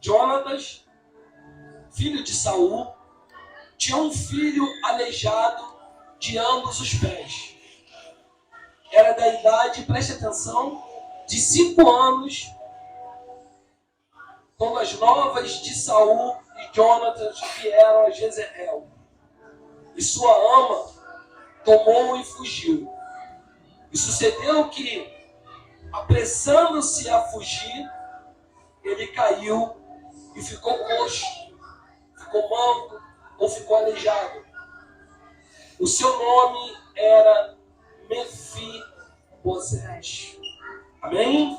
Jonatas, filho de Saul, tinha um filho aleijado de ambos os pés. Era da idade, preste atenção, de 5 anos, quando as novas de Saul e Jonatas vieram a Jezreel. E sua ama tomou-o e fugiu. E sucedeu que, apressando-se a fugir, ele caiu e ficou coxo, ficou manco ou ficou aleijado. O seu nome era Mefibosete. Amém?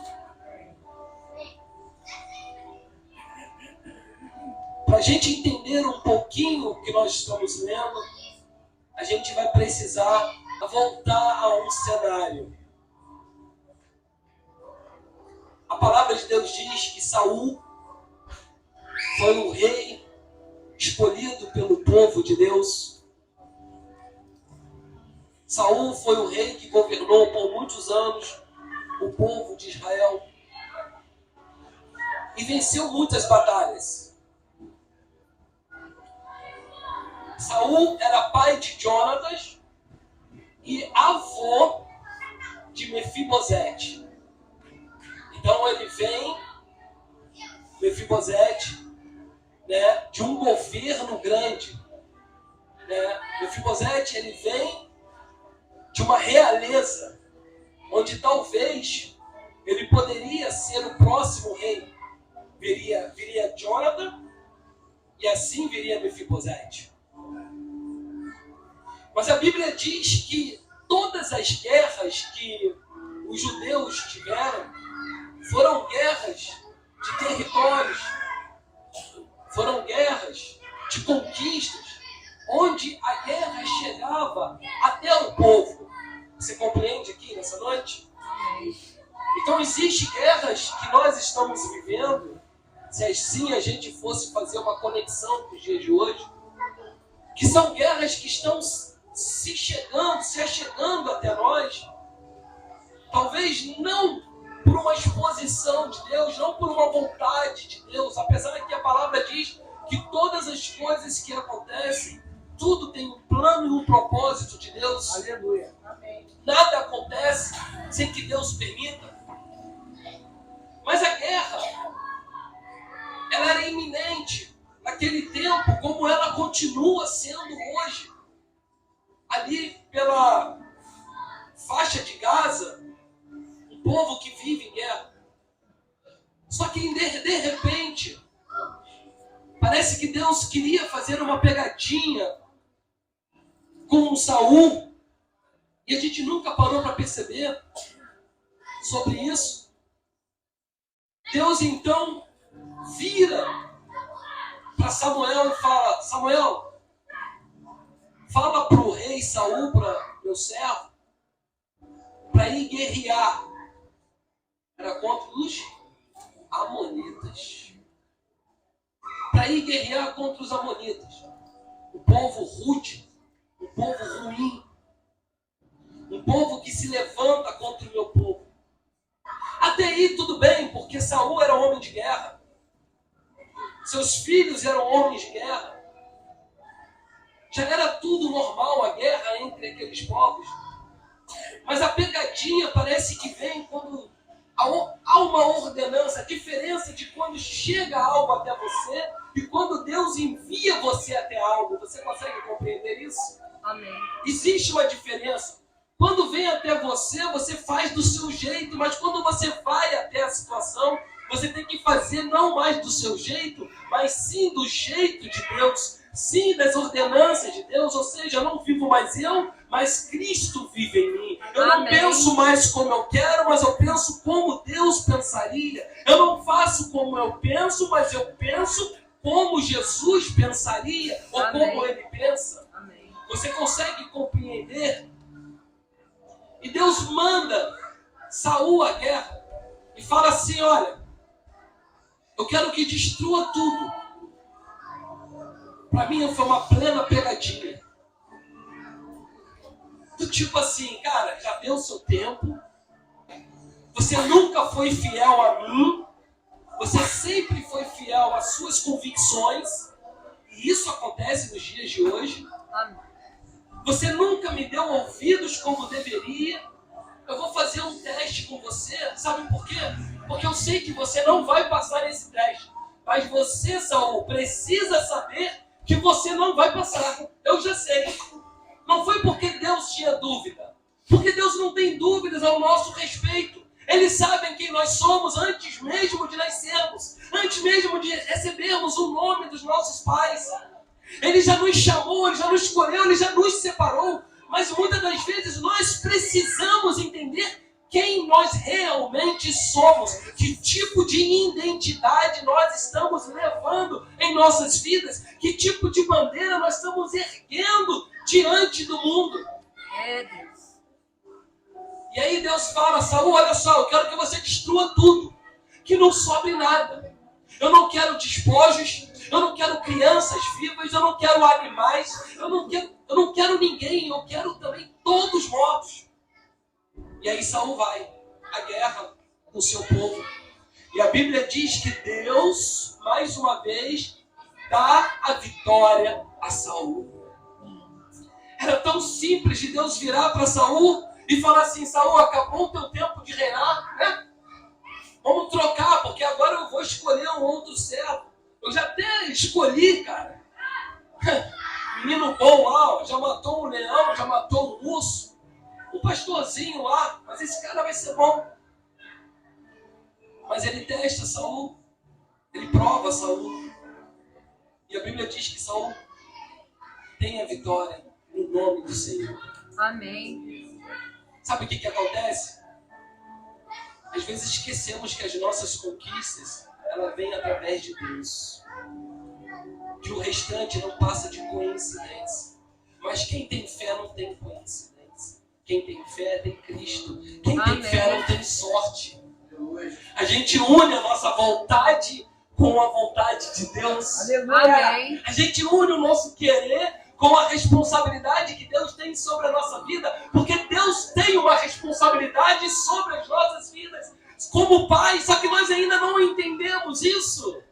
Para a gente entender um pouquinho o que nós estamos lendo, a gente vai precisar voltar a um cenário. A palavra de Deus diz que Saul foi um rei escolhido pelo povo de Deus. Saul foi um rei que governou por muitos anos o povo de Israel e venceu muitas batalhas. Saul era pai de Jonatas e avô de Mefibosete. Então ele vem, Mefibosete, né, de um governo grande. Né? Mefibosete, ele vem de uma realeza, onde talvez ele poderia ser o próximo rei. Viria Jonathan e assim viria Mefibosete. Mas a Bíblia diz que todas as guerras que os judeus tiveram foram guerras de territórios, foram guerras de conquistas, onde a guerra chegava até o povo. Você compreende aqui nessa noite? Então existem guerras que nós estamos vivendo, se assim a gente fosse fazer uma conexão com os dias de hoje, que são guerras que estão se achegando até nós, talvez não por uma exposição de Deus, não por uma vontade de Deus, apesar que a palavra diz que todas as coisas que acontecem, tudo tem um plano e um propósito de Deus. Aleluia. Amém. Nada acontece sem que Deus permita. Mas a guerra, ela era iminente naquele tempo, como ela continua sendo hoje. Ali pela faixa de Gaza, um povo que vive em guerra. Só que de repente, parece que Deus queria fazer uma pegadinha com Saul, e a gente nunca parou para perceber sobre isso. Deus então vira para Samuel e fala: Samuel, fala para o rei Saul, para meu servo, para ir guerrear. Era contra os amonitas. Para ir guerrear contra os amonitas. O povo rude, um povo ruim, um povo que se levanta contra o meu povo. Até aí tudo bem, porque Saul era homem de guerra. Seus filhos eram homens de guerra. Já era tudo normal a guerra entre aqueles povos. Mas a pegadinha parece que vem quando há uma ordenança. A diferença de quando chega algo até você e quando Deus envia você até algo. Você consegue compreender isso? Amém. Existe uma diferença. Quando vem até você, você faz do seu jeito. Mas quando você vai até a situação, você tem que fazer não mais do seu jeito, mas sim do jeito de Deus. Sim, das ordenanças de Deus. Ou seja, eu não vivo mais eu, mas Cristo vive em mim. Eu não penso mais como eu quero, mas eu penso como Deus pensaria. Eu não faço como eu penso, mas eu penso como Jesus pensaria, ou como Ele pensa. Amém. Você consegue compreender? E Deus manda Saul à guerra e fala assim: olha, eu quero que destrua tudo. Para mim foi uma plena pegadinha. Do tipo assim, cara, já deu o seu tempo. Você nunca foi fiel a mim. Você sempre foi fiel às suas convicções. E isso acontece nos dias de hoje. Você nunca me deu ouvidos como deveria. Eu vou fazer um teste com você. Sabe por quê? Porque eu sei que você não vai passar esse teste. Mas você, Saul, precisa saber que você não vai passar. Eu já sei. Não foi porque Deus tinha dúvida. Porque Deus não tem dúvidas ao nosso respeito. Eles sabem quem nós somos antes mesmo de nascermos. Antes mesmo de recebermos o nome dos nossos pais. Ele já nos chamou, Ele já nos escolheu, Ele já nos separou. Mas muitas das vezes nós precisamos entender quem nós realmente somos. Que tipo de identidade nós estamos levando em nossas vidas. Que tipo de bandeira nós estamos erguendo diante do mundo. E aí Deus fala, Saul, olha só, eu quero que você destrua tudo. Que não sobre nada. Eu não quero despojos. Eu não quero crianças vivas. Eu não quero animais. Eu não quero ninguém. Eu quero também todos mortos. E aí Saul vai à guerra com o seu povo. E a Bíblia diz que Deus, mais uma vez, dá a vitória a Saul. Era tão simples de Deus virar para Saul e falar assim, Saul, acabou o teu tempo de reinar, né? Vamos trocar, porque agora eu vou escolher um outro servo. Eu já até escolhi, cara. Menino bom lá, já matou um leão, já matou um urso. Um pastorzinho lá, mas esse cara vai ser bom. Mas ele testa Saul. Ele prova Saul. E a Bíblia diz que Saul tem a vitória no nome do Senhor. Amém. Sabe o que acontece? Às vezes esquecemos que as nossas conquistas, ela vem através de Deus. Que o restante não passa de coincidência. Mas quem tem fé não tem coincidência. Quem tem fé tem Cristo. Quem tem fé não tem sorte. A gente une a nossa vontade com a vontade de Deus. Amém. A gente une o nosso querer com a responsabilidade que Deus tem sobre a nossa vida, porque Deus tem uma responsabilidade sobre as nossas vidas, como Pai, só que nós ainda não entendemos isso.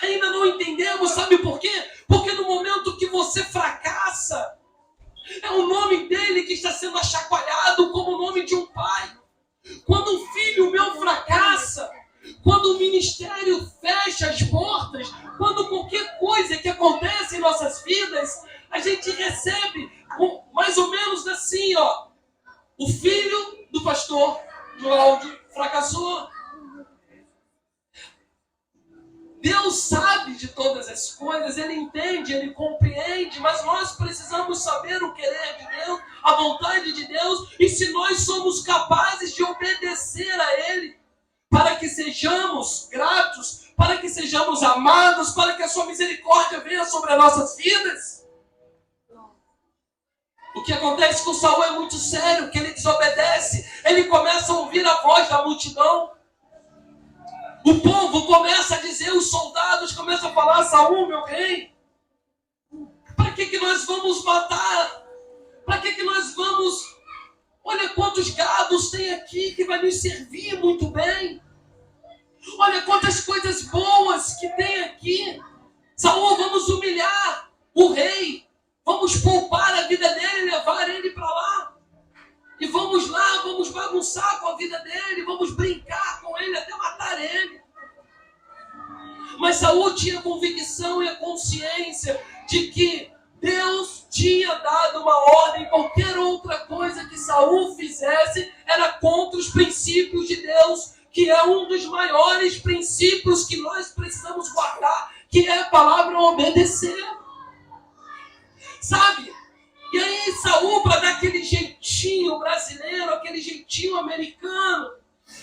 Ainda não entendemos, sabe por quê? Porque no momento que você fracassa, é o nome dele que está sendo achacoalhado como o nome de um pai. Quando um filho meu fracassa, quando o ministério fecha as portas, quando qualquer coisa que acontece em nossas vidas, a gente recebe mais ou menos assim, ó. O filho do pastor Cláudio fracassou. Deus sabe de todas as coisas, Ele entende, Ele compreende, mas nós precisamos saber o querer de Deus, a vontade de Deus, e se nós somos capazes de obedecer a Ele, para que sejamos gratos, para que sejamos amados, para que a sua misericórdia venha sobre as nossas vidas. O que acontece com Saul é muito sério, que ele desobedece, ele começa a ouvir a voz da multidão. O povo começa a dizer, os soldados começam a falar, Saul, meu rei, para que nós vamos matar? Para que nós vamos... Olha quantos gados tem aqui que vai nos servir muito bem. Olha quantas coisas boas que tem aqui. Saul, vamos humilhar o rei. Vamos poupar a vida dele, levar ele para lá. E vamos lá, vamos bagunçar com a vida dele, vamos brincar com ele até matar ele. Mas Saul tinha a convicção e a consciência de que Deus tinha dado uma ordem, qualquer outra coisa que Saul fizesse era contra os princípios de Deus, que é um dos maiores princípios que nós precisamos guardar, que é a palavra obedecer. Sabe? E aí Saul, para dar aquele jeitinho brasileiro, aquele jeitinho americano,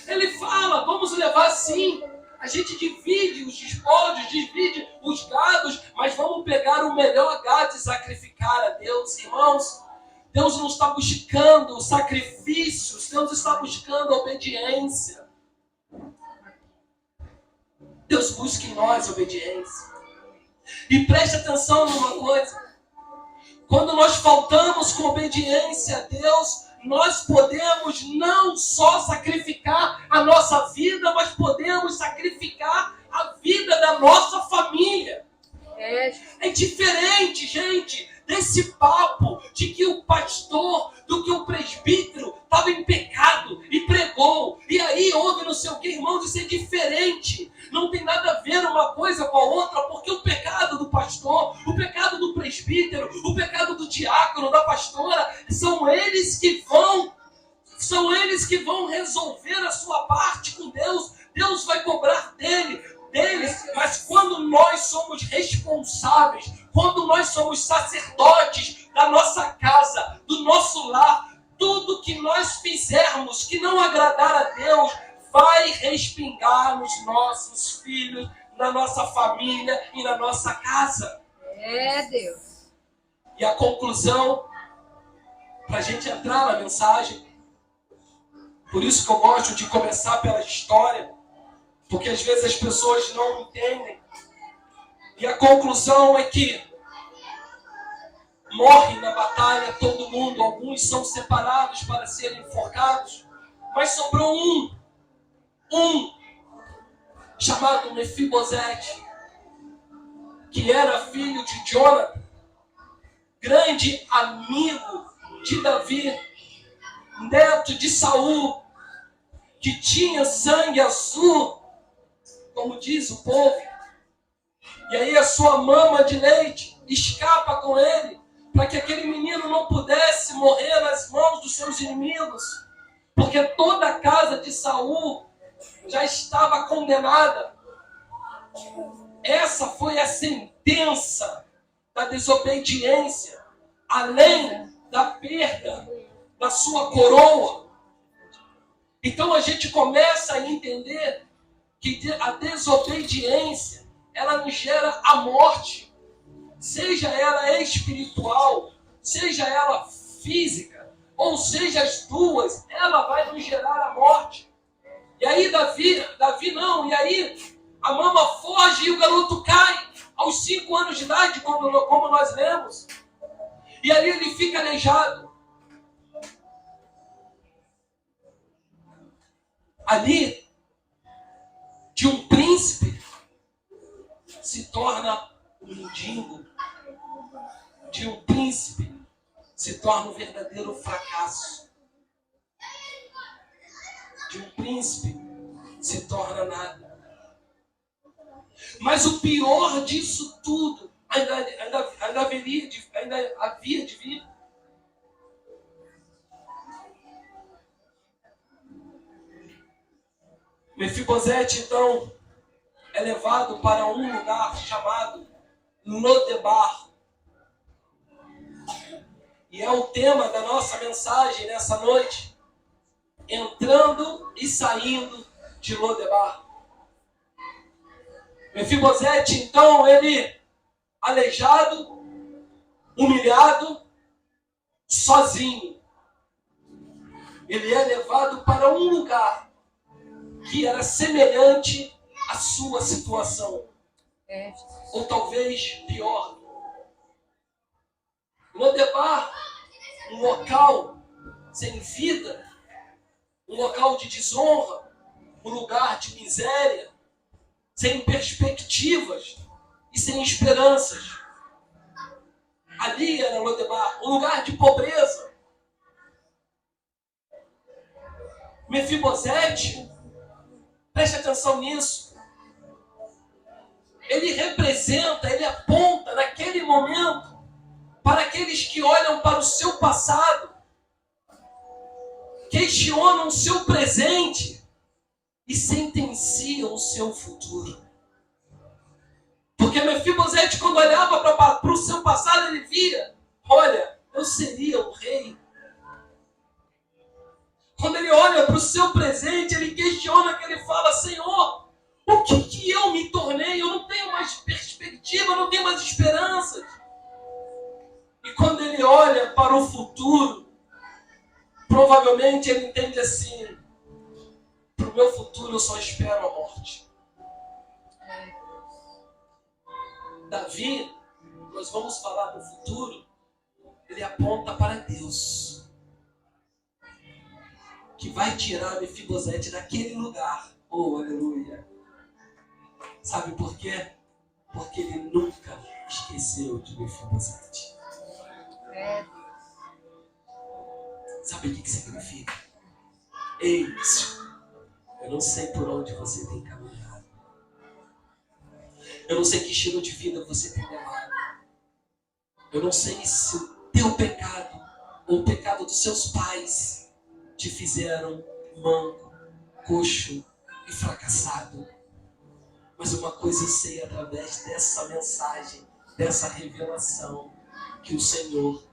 ele fala, vamos levar sim. A gente divide os despojos, divide os gados, mas vamos pegar o melhor gado e sacrificar a Deus. Irmãos, Deus não está buscando sacrifícios, Deus está buscando obediência. Deus busca em nós obediência. E preste atenção numa coisa. Quando nós faltamos com obediência a Deus, nós podemos não só sacrificar a nossa vida, mas podemos sacrificar a vida da nossa família. É diferente, gente, desse papo de que o pastor, do que o presbítero estava em pecado e pregou. E aí houve não sei o que, irmãos, isso é diferente. Não tem nada a ver uma coisa com a outra, porque o pecado do pastor, o pecado do presbítero, o pecado do diácono, da pastora, são eles que vão resolver a sua parte com Deus. Deus vai cobrar deles, mas quando nós somos responsáveis, quando nós somos sacerdotes da nossa casa, do nosso lar, tudo que nós fizermos que não agradar a Deus, vai respingar nos nossos filhos, na nossa família e na nossa casa. Deus. E a conclusão, para a gente entrar na mensagem, por isso que eu gosto de começar pela história, porque às vezes as pessoas não entendem. E a conclusão é que morre na batalha todo mundo. Alguns são separados para serem enforcados. Mas sobrou um chamado Mefibosete, que era filho de Jonathan, grande amigo de Davi, neto de Saul, que tinha sangue azul, como diz o povo. E aí a sua mama de leite escapa com ele, para que aquele menino não pudesse morrer nas mãos dos seus inimigos, porque toda a casa de Saul já estava condenada. Essa foi a sentença da desobediência, além da perda da sua coroa. Então a gente começa a entender que a desobediência, ela nos gera a morte, seja ela espiritual, seja ela física, ou seja as duas, ela vai nos gerar a morte. E aí Davi não, e aí a mama foge e o garoto cai, aos 5 anos de idade, como nós lemos, e ali ele fica aleijado. Ali, de um príncipe, se torna um mendigo. De um príncipe, se torna um verdadeiro fracasso. De um príncipe, se torna nada. Mas o pior disso tudo, ainda havia de vir. Mefibosete, então, é levado para um lugar chamado Lodebar. E é o tema da nossa mensagem nessa noite. Entrando e saindo de Lodebar. Mefibosete, então, ele aleijado, humilhado, sozinho. Ele é levado para um lugar que era semelhante à sua situação. Ou talvez pior. Lodebar, um local sem vida, um local de desonra, um lugar de miséria, sem perspectivas e sem esperanças. Ali era Lodebar, um lugar de pobreza. Mefibosete, preste atenção nisso. Ele representa, ele aponta naquele momento para aqueles que olham para o seu passado, questionam o seu presente e sentenciam o seu futuro. Porque Mefibosete, quando olhava para o seu passado, ele via, olha, eu seria o rei. Quando ele olha para o seu presente, ele questiona, que ele fala, Senhor, o que eu me tornei? Eu não tenho mais perspectiva, eu não tenho mais esperanças. E quando ele olha para o futuro, provavelmente ele entende assim, para o meu futuro eu só espero a morte. Davi, nós vamos falar do futuro, ele aponta para Deus. que vai tirar Mefibosete daquele lugar. Oh, aleluia. Sabe por quê? Porque ele nunca esqueceu de Mefibosete. Sabe o que significa? Ei, eu não sei por onde você tem caminhado. Eu não sei que estilo de vida você tem levado. Eu não sei se o teu pecado ou o pecado dos seus pais te fizeram manco, coxo e fracassado. Mas uma coisa eu sei através dessa mensagem, dessa revelação, que o Senhor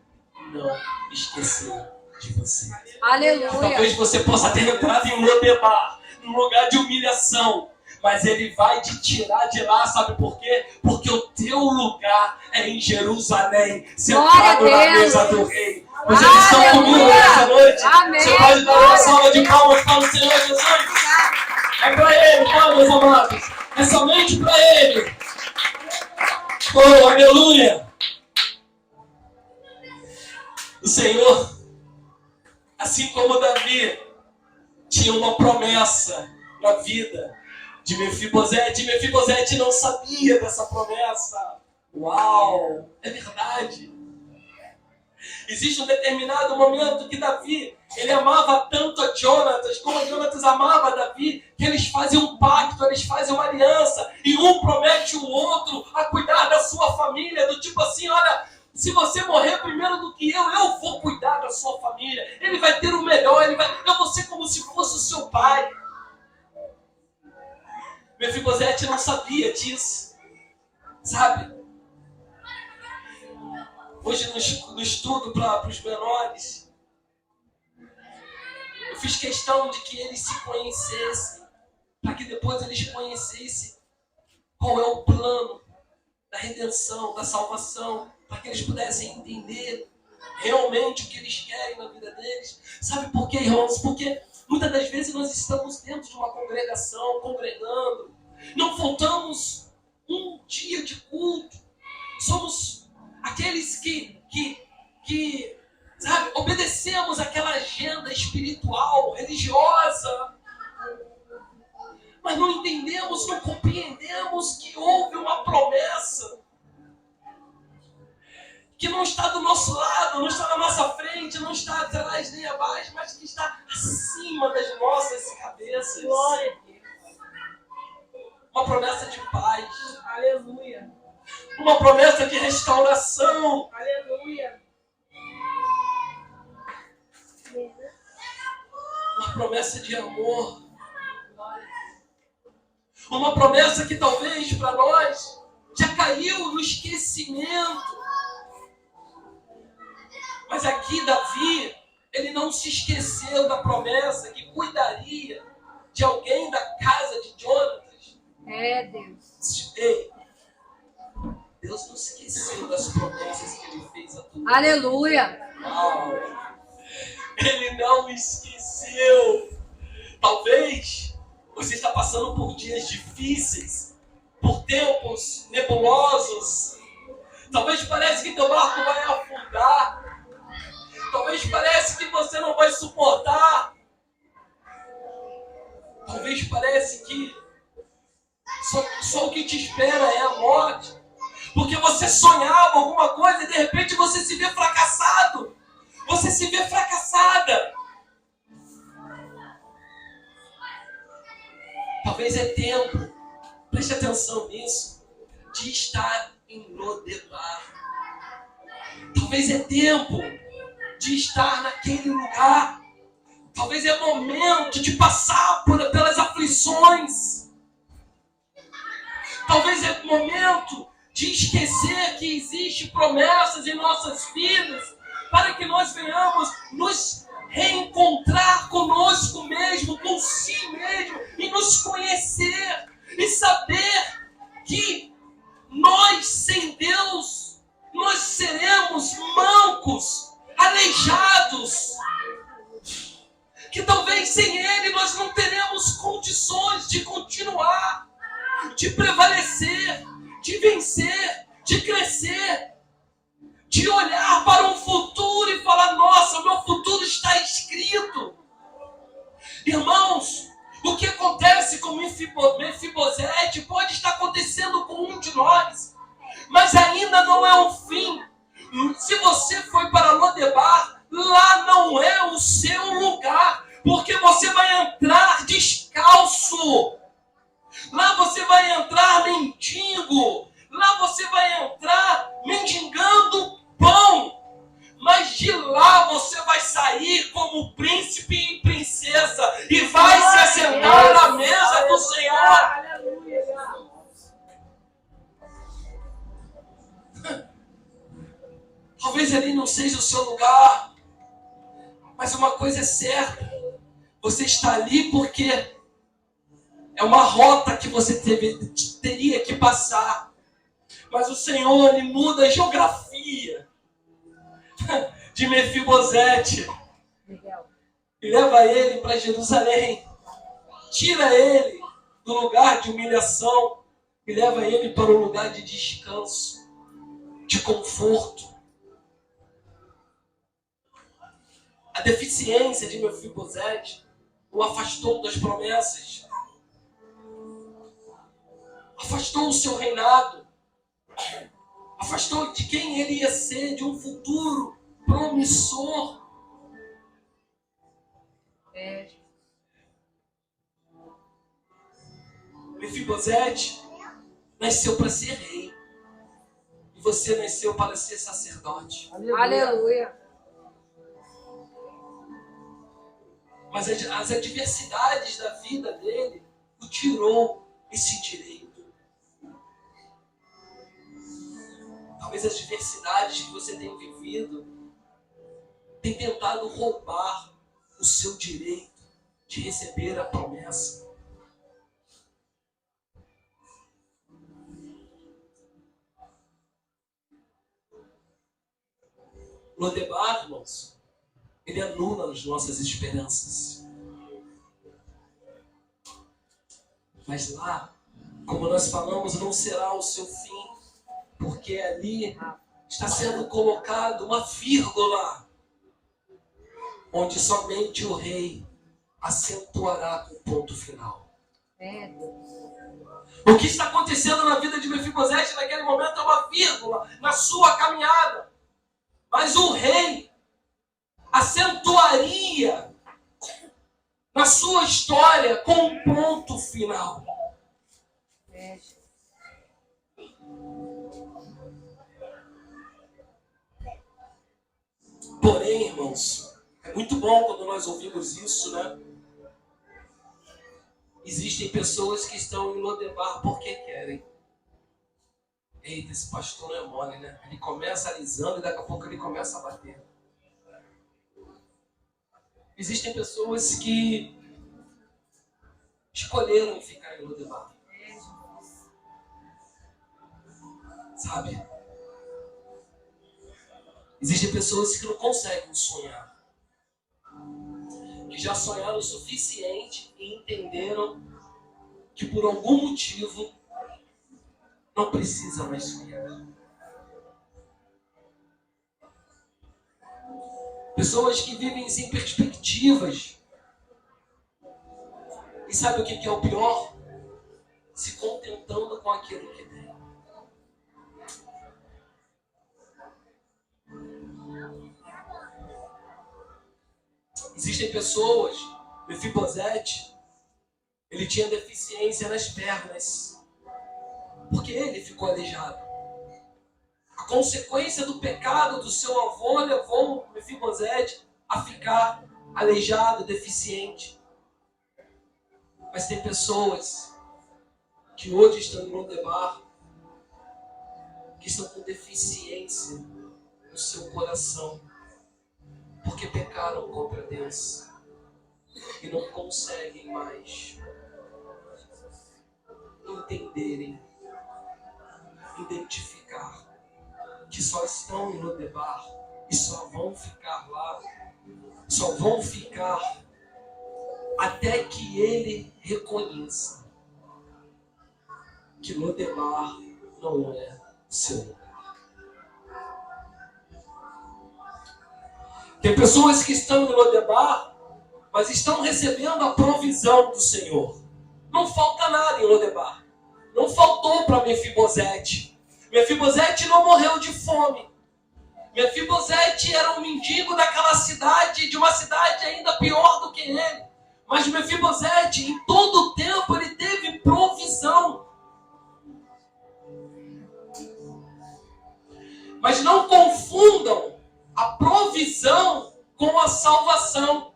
não esqueceu de você. Aleluia. Talvez você possa ter entrado em Lodebar, num lugar de humilhação, mas Ele vai te tirar de lá, sabe por quê? Porque o teu lugar é em Jerusalém, sentado na mesa do rei. Vocês estão comigo nessa noite? Amém. Você pode dar uma salva de palmas para o Senhor Jesus? É para Ele, tá, meus amados? É somente para Ele. Oh, aleluia! O Senhor, assim como Davi tinha uma promessa na vida de Mefibosete, Mefibosete não sabia dessa promessa. Uau! É verdade. Existe um determinado momento que Davi, ele amava tanto a Jonatas, como a Jonatas amava Davi, que eles fazem um pacto, eles fazem uma aliança, e um promete o outro a cuidar da sua família, do tipo assim, olha, se você morrer primeiro do que eu vou cuidar da sua família, ele vai ter o melhor, eu vou ser como se fosse o seu pai. Mefibosete não sabia disso, sabe? Hoje no estudo para os menores, eu fiz questão de que eles se conhecessem, para que depois eles conhecessem qual é o plano da redenção, da salvação, para que eles pudessem entender realmente o que eles querem na vida deles. Sabe por quê, irmãos? Porque muitas das vezes nós estamos dentro de uma congregação, congregando, não faltamos um dia de culto, somos aqueles que sabe, obedecemos aquela agenda espiritual, religiosa, mas não entendemos, não compreendemos que houve uma promessa que não está do nosso lado, não está na nossa frente, não está atrás nem abaixo, mas que está acima das nossas cabeças. Glória a Deus. Uma promessa de paz. Aleluia. Uma promessa de restauração. Aleluia. Uma promessa de amor. Uma promessa que talvez para nós já caiu no esquecimento. Mas aqui Davi, ele não se esqueceu da promessa que cuidaria de alguém da casa de Jonatas. É, Deus. Ei, Deus não esqueceu das promessas que Ele fez a tu. Aleluia. Uau. Ele não esqueceu. Talvez você está passando por dias difíceis, por tempos nebulosos. Talvez pareça que teu barco vai afundar. Talvez pareça que você não vai suportar. Talvez pareça que só o que te espera é a morte. Porque você sonhava alguma coisa e de repente você se vê fracassado. Você se vê fracassada. Talvez é tempo, preste atenção nisso, de estar em Lodebar. Talvez é tempo de estar naquele lugar. Talvez é momento de passar pelas aflições. Talvez é momento de esquecer que existem promessas em nossas vidas para que nós venhamos nos reencontrar conosco mesmo, com si mesmo, e nos conhecer e saber que nós, sem Deus, nós seremos mancos, aleijados, que talvez sem Ele nós não teremos condições de continuar, de prevalecer, de vencer, de crescer, de olhar para um futuro e falar, nossa, o meu futuro está escrito. Irmãos, o que acontece com Mefibosete pode estar acontecendo com um de nós, mas ainda não é o fim. Se você foi para Lodebar, lá não é o seu lugar, porque você vai entrar descalço. Lá você vai entrar mendigo. Lá você vai entrar mendigando pão. Mas de lá você vai sair como príncipe e princesa e vai se assentar na mesa do Senhor. Aleluia. Talvez ali não seja o seu lugar, mas uma coisa é certa: você está ali porque é uma rota que você teria que passar. Mas o Senhor, Ele muda a geografia de Mefibosete e leva ele para Jerusalém. Tira ele do lugar de humilhação e leva ele para o lugar de descanso, de conforto. A deficiência de Mefibosete o afastou das promessas, afastou o seu reinado, afastou de quem ele ia ser, de um futuro promissor. Mefibosete nasceu para ser rei, e você nasceu para ser sacerdote. Aleluia. Mas as adversidades da vida dele o tirou esse direito. Talvez as adversidades que você tem vivido tem tentado roubar o seu direito de receber a promessa. Lodebar, irmãos, ele anula as nossas esperanças. Mas lá, como nós falamos, não será o seu fim, porque ali está sendo colocado uma vírgula, onde somente o rei acentuará com o ponto final. O que está acontecendo na vida de Mefibosete naquele momento é uma vírgula na sua caminhada. Mas o rei acentuaria na sua história com um ponto final. Porém, irmãos, é muito bom quando nós ouvimos isso, né? Existem pessoas que estão em Lodebar porque querem. Eita, esse pastor não é mole, né? Ele começa alisando e daqui a pouco ele começa a bater. Existem pessoas que escolheram ficar em Lodebar. Sabe? Existem pessoas que não conseguem sonhar. Que já sonharam o suficiente e entenderam que por algum motivo não precisa mais sonhar. Pessoas que vivem sem perspectivas. E sabe o que é o pior? Se contentando com aquilo que tem. Existem pessoas, Mefibosete, ele tinha deficiência nas pernas, porque ele ficou aleijado. A consequência do pecado do seu avô levou Mefibosete a ficar aleijado, deficiente. Mas tem pessoas que hoje estão em Lodebar, que estão com deficiência no seu coração, porque pecaram contra Deus e não conseguem mais entenderem, identificar que só estão em Lodebar e só vão ficar lá, só vão ficar até que ele reconheça que Lodebar não é seu lugar. Tem pessoas que estão em Lodebar mas estão recebendo a provisão do Senhor. Não falta nada em Lodebar. Não faltou para Mefibosete. Mefibosete não morreu de fome. Mefibosete era um mendigo daquela cidade, de uma cidade ainda pior do que ele. Mas Mefibosete, em todo o tempo, ele teve provisão. Mas não confundam a provisão com a salvação.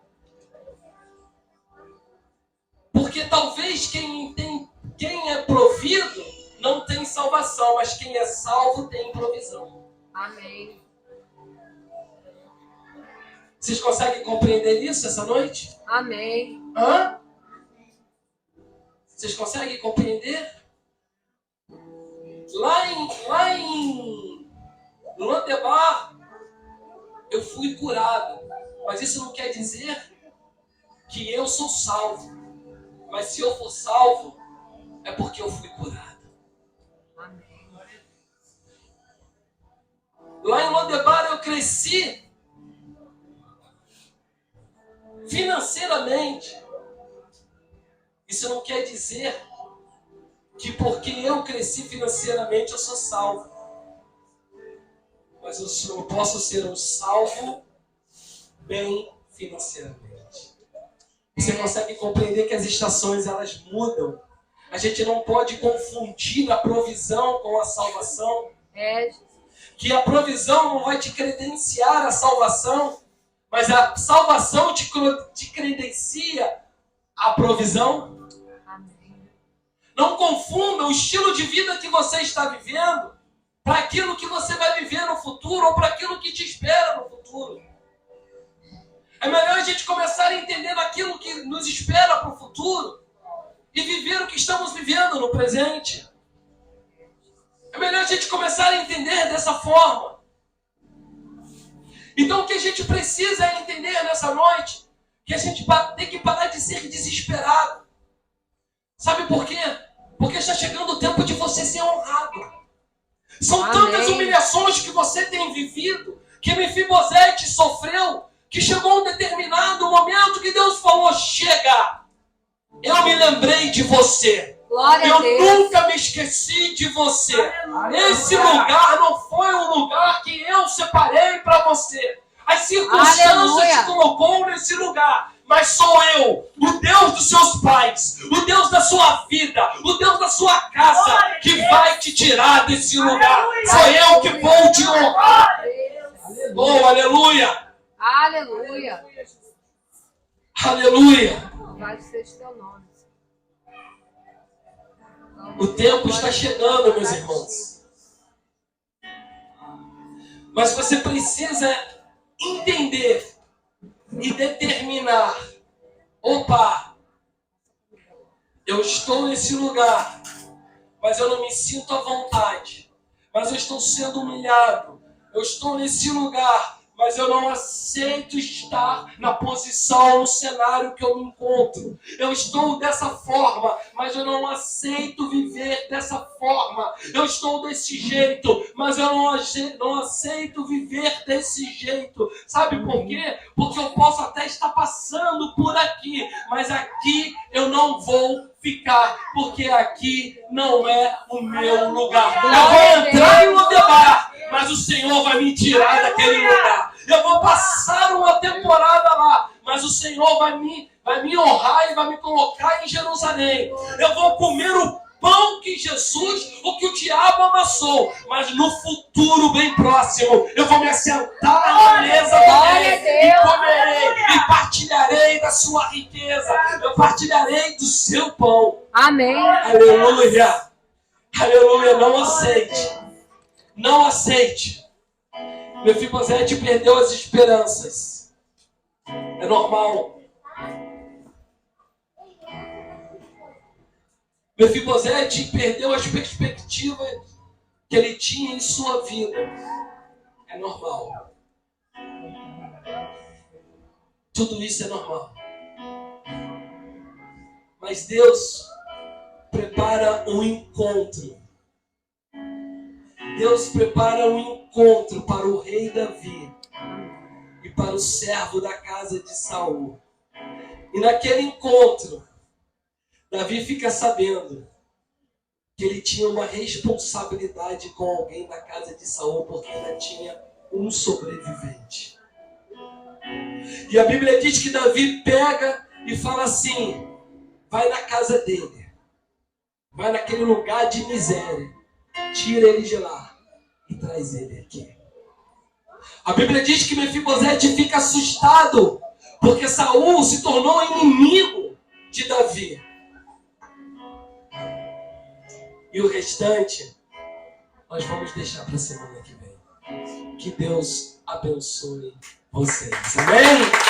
Porque talvez quem é provido não tem salvação, mas quem é salvo tem provisão. Amém. Vocês conseguem compreender isso essa noite? Amém. Hã? Vocês conseguem compreender? Lá em Lodebar, eu fui curado. Mas isso não quer dizer que eu sou salvo. Mas se eu for salvo, é porque eu fui curado. Amém. Lá em Lodebar eu cresci financeiramente. Isso não quer dizer que porque eu cresci financeiramente eu sou salvo. Mas eu posso ser um salvo bem financeiramente. Você consegue compreender que as estações elas mudam? A gente não pode confundir a provisão com a salvação. Que a provisão não vai te credenciar a salvação, mas a salvação te credencia a provisão. Amém. Não confunda o estilo de vida que você está vivendo para aquilo que você vai viver no futuro ou para aquilo que te espera no futuro. É melhor a gente começar a entender aquilo que nos espera para o futuro e viver o que estamos vivendo no presente. É melhor a gente começar a entender dessa forma. Então o que a gente precisa é entender nessa noite que a gente tem que parar de ser desesperado. Sabe por quê? Porque está chegando o tempo de você ser honrado. São tantas humilhações que você tem vivido, que Mefibosete sofreu, que chegou um determinado momento que Deus falou: chega, eu me lembrei de você. Glória a Deus. Eu nunca me esqueci de você. Esse lugar não foi um lugar que eu separei para você. As circunstâncias te colocou nesse lugar. Mas sou eu, o Deus dos seus pais, o Deus da sua vida, o Deus da sua casa, que vai te tirar desse lugar. Sou eu que vou te honrar. Oh, aleluia. Aleluia. Aleluia. Vai ser teu nome. O tempo está chegando, meus irmãos. Mas você precisa entender e determinar: opa, eu estou nesse lugar, mas eu não me sinto à vontade. Mas eu estou sendo humilhado. Eu estou nesse lugar, mas eu não aceito estar na posição, no cenário que eu me encontro. Eu estou dessa forma, mas eu não aceito viver dessa forma. Eu estou desse jeito, mas eu não aceito viver desse jeito. Sabe por quê? Porque eu posso até estar passando por aqui, mas aqui eu não vou ficar, porque aqui não é o meu lugar. Eu vou entrar em Lodebar, mas o Senhor vai me tirar daquele lugar. Eu vou passar uma temporada lá, mas o Senhor vai me honrar e vai me colocar em Jerusalém. Eu vou comer o pão que Jesus, o que o diabo amassou, mas no futuro bem próximo, eu vou me assentar na mesa do rei e comerei e partilharei da sua riqueza. Eu partilharei do seu pão. Amém. Aleluia. Aleluia. Não aceite. Não aceite. Mefibosete perdeu as esperanças. É normal. Mefibosete perdeu as perspectivas que ele tinha em sua vida. É normal. Tudo isso é normal. Mas Deus prepara um encontro. Deus prepara um encontro para o rei Davi e para o servo da casa de Saul. E naquele encontro, Davi fica sabendo que ele tinha uma responsabilidade com alguém da casa de Saul, porque ainda tinha um sobrevivente. E a Bíblia diz que Davi pega e fala assim: vai na casa dele, vai naquele lugar de miséria, tira ele de lá e traz ele aqui. A Bíblia diz que Mefibosete fica assustado, porque Saul se tornou inimigo de Davi. E o restante, nós vamos deixar para a semana que vem. Que Deus abençoe vocês. Amém?